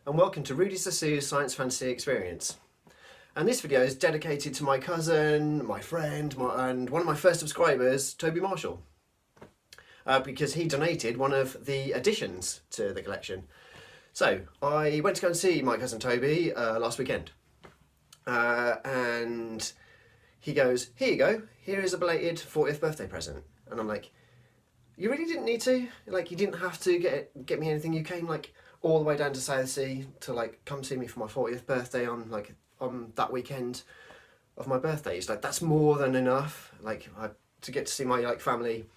and welcome to Rudy Sassoon's Science Fantasy Experience. And this video is dedicated to my cousin, my friend, and one of my first subscribers, Toby Marshall, because he donated one of the additions to the collection. So I went to go and see my cousin Toby last weekend, and he goes, "Here you go, here is a belated 40th birthday present." And I'm like, "You really didn't need to, like, you didn't have to get me anything. You came like all the way down to Southsea to like come see me for my 40th birthday on that weekend of my birthday. It's like, that's more than enough. Like, to get to see my family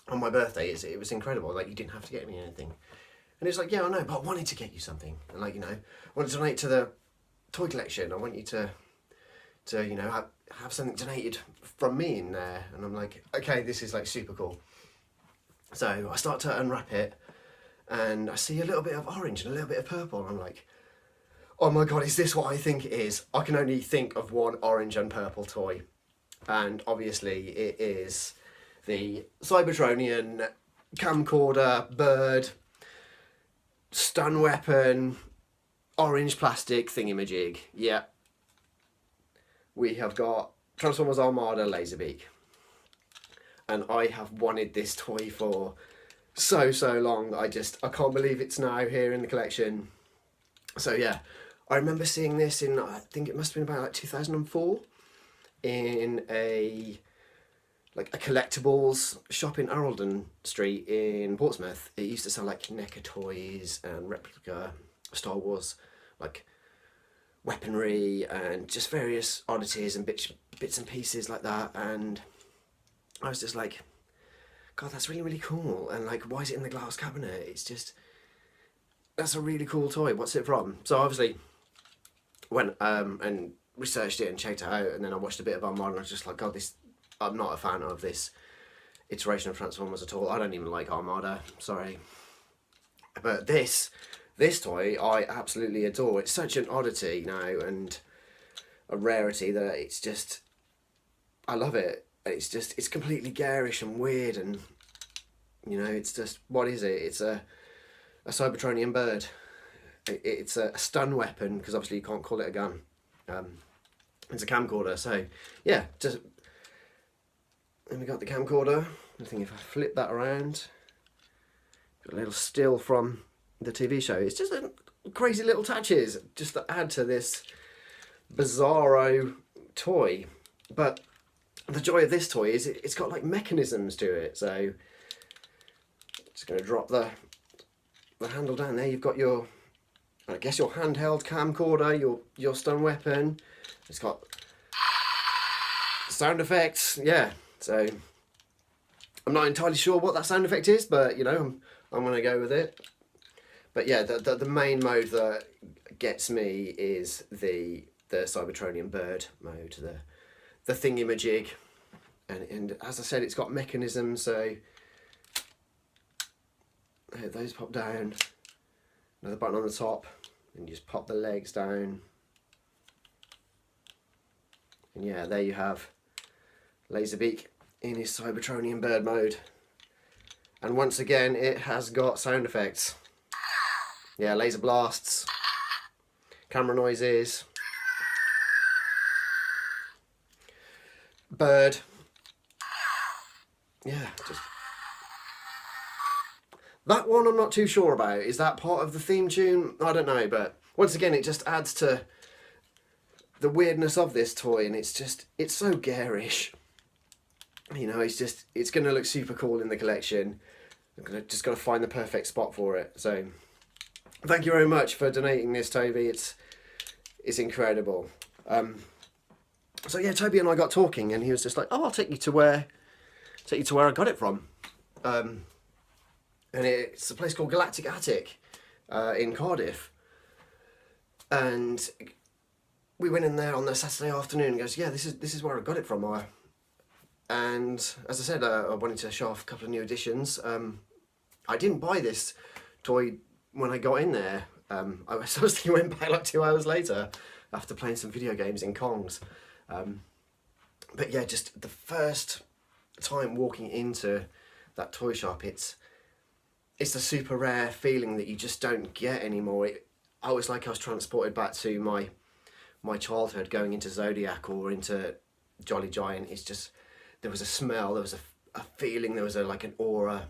on my birthday, it was incredible. Like, you didn't have to get me anything." And it's like, "Yeah, I know, but I wanted to get you something. And like, I wanted to donate to the toy collection. I want you to have something donated from me in there." And I'm like, "Okay, this is like super cool." So I start to unwrap it, and I see a little bit of orange and a little bit of purple, and I'm like, "Oh my god, is this what I think it is?" I can only think of one orange and purple toy, and obviously it is the Cybertronian camcorder bird stun weapon orange plastic thingamajig. Yeah, we have got Transformers Armada Laserbeak, and I have wanted this toy for so long. I can't believe it's now here in the collection. So yeah, I remember seeing this in, I think it must have been about like 2004, in a collectibles shop in Arundel Street in Portsmouth. It used to sell like NECA toys and replica Star Wars like weaponry and just various oddities and bits and pieces like that. And I was just like, "God, that's really cool." And like, why is it in the glass cabinet? It's just, that's a really cool toy. What's it from? So obviously went and researched it and checked it out, and then I watched a bit of Armada, and I was just like, "God, I'm not a fan of this iteration of Transformers at all. I don't even like Armada, sorry." But this toy I absolutely adore. It's such an oddity now and a rarity that it's just, I love it. It's completely garish and weird, and it's just, what is it? It's a Cybertronian bird. It's a stun weapon, because obviously you can't call it a gun. It's a camcorder. So yeah, just, and we got the camcorder. I think if I flip that around, got a little still from the TV show. It's just crazy little touches just to add to this bizarro toy. But the joy of this toy is it's got like mechanisms to it. So just going to drop the handle down there. You've got your, I guess, your handheld camcorder, your stun weapon. It's got sound effects. Yeah, so I'm not entirely sure what that sound effect is, but I'm going to go with it. But yeah, the main mode that gets me is the Cybertronian bird mode, the thingamajig, and as I said, it's got mechanisms. So those pop down, another button on the top, and you just pop the legs down, and yeah, there you have Laserbeak in his Cybertronian bird mode. And once again, it has got sound effects. Yeah, laser blasts, camera noises, bird. Yeah, just that one I'm not too sure about. Is that part of the theme tune? I don't know, but once again, it just adds to the weirdness of this toy, and it's so garish. It's going to look super cool in the collection. I'm just got to find the perfect spot for it. So thank you very much for donating this, Toby. It's incredible. So yeah, Toby and I got talking, and he was just like, "Oh, I'll take you to where I got it from." And it's a place called Galactic Attic in Cardiff. And we went in there on the Saturday afternoon and goes, "Yeah, this is where I got it from." And as I said, I wanted to show off a couple of new additions. I didn't buy this toy when I got in there. I was went back like 2 hours later after playing some video games in Kongs. But yeah, just the first time walking into that toy shop, it's the super rare feeling that you just don't get anymore. I was like I was transported back to my childhood, going into Zodiac or into Jolly Giant. It's just, there was a smell, there was a feeling, there was like an aura.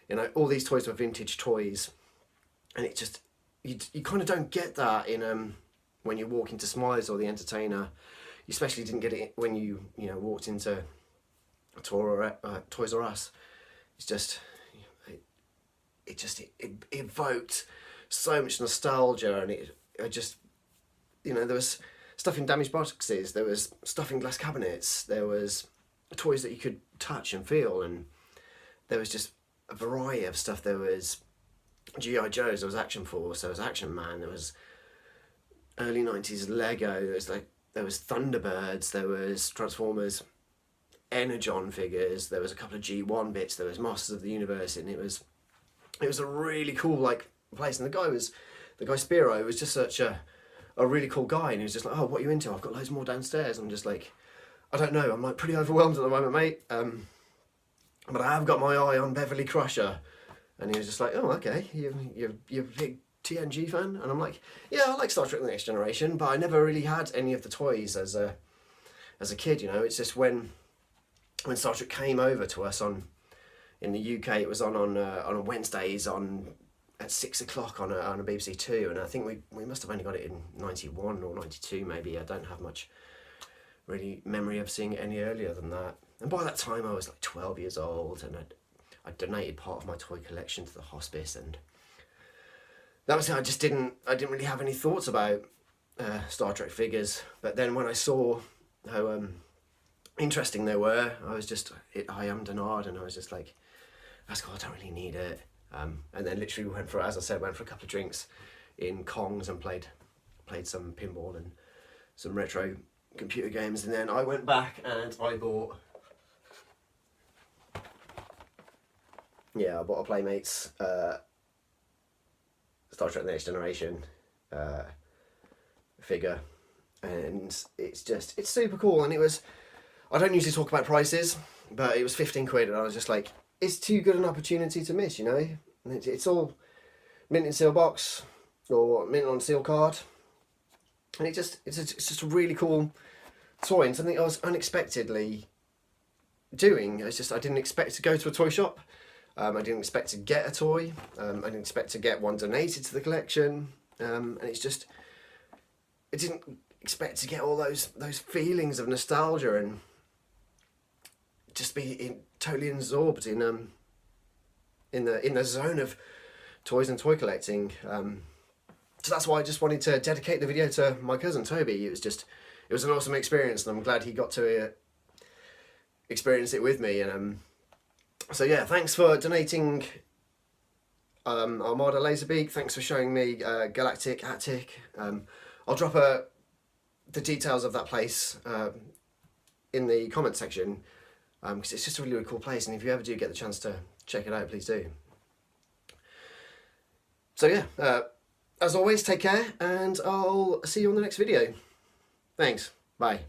You know, all these toys were vintage toys, and it just, you kind of don't get that in when you walk into Smyths or the Entertainer. You especially didn't get it when you walked into Toys R Us. It's just, it evoked so much nostalgia, and it just, there was stuff in damaged boxes, there was stuff in glass cabinets, there was toys that you could touch and feel, and there was just a variety of stuff. There was G.I. Joes, there was Action Force, there was Action Man, there was early 90s Lego, there was Thunderbirds, there was Transformers Energon figures, there was a couple of G1 bits, there was Masters of the Universe, and it was a really cool place. And the guy Spiro was just such a really cool guy, and he was just like, oh, what are you into? I've got loads more downstairs. I'm just like, I don't know, I'm like pretty overwhelmed at the moment, mate. But I have got my eye on Beverly Crusher. And he was just like, oh, okay, you're a big TNG fan? And I'm like, yeah, I like Star Trek The Next Generation, but I never really had any of the toys as a kid, It's just when Star Trek came over to us in the UK, it was on Wednesdays at 6 o'clock on a BBC Two, and I think we must have only got it in 91 or 92 maybe. I don't have much really memory of seeing it any earlier than that. And by that time I was like 12 years old, and I donated part of my toy collection to the hospice, and that was it. I didn't really have any thoughts about Star Trek figures. But then when I saw how interesting they were, I was just, I ummed and ahed, and I was just like, that's cool, I don't really need it. And then literally went for a couple of drinks in Kongs and played some pinball and some retro computer games, and then I went back and I bought a Playmates Star Trek The Next Generation figure, and it's super cool. And I don't usually talk about prices, but it was 15 quid, and I was just like, it's too good an opportunity to miss, And it's all mint in seal box or mint on seal card, and it's just a really cool toy, and something I was unexpectedly doing. It's just, I didn't expect to go to a toy shop. I didn't expect to get a toy. I didn't expect to get one donated to the collection, and I didn't expect to get all those feelings of nostalgia and just be totally absorbed in the zone of toys and toy collecting. So that's why I just wanted to dedicate the video to my cousin Toby. It was an awesome experience, and I'm glad he got to experience it with me. And so yeah, thanks for donating Armada Laserbeak. Thanks for showing me Galactic Attic. I'll drop the details of that place in the comment section, because it's just a really, really cool place, and if you ever do get the chance to check it out, please do. So yeah, as always, take care, and I'll see you on the next video. Thanks. Bye.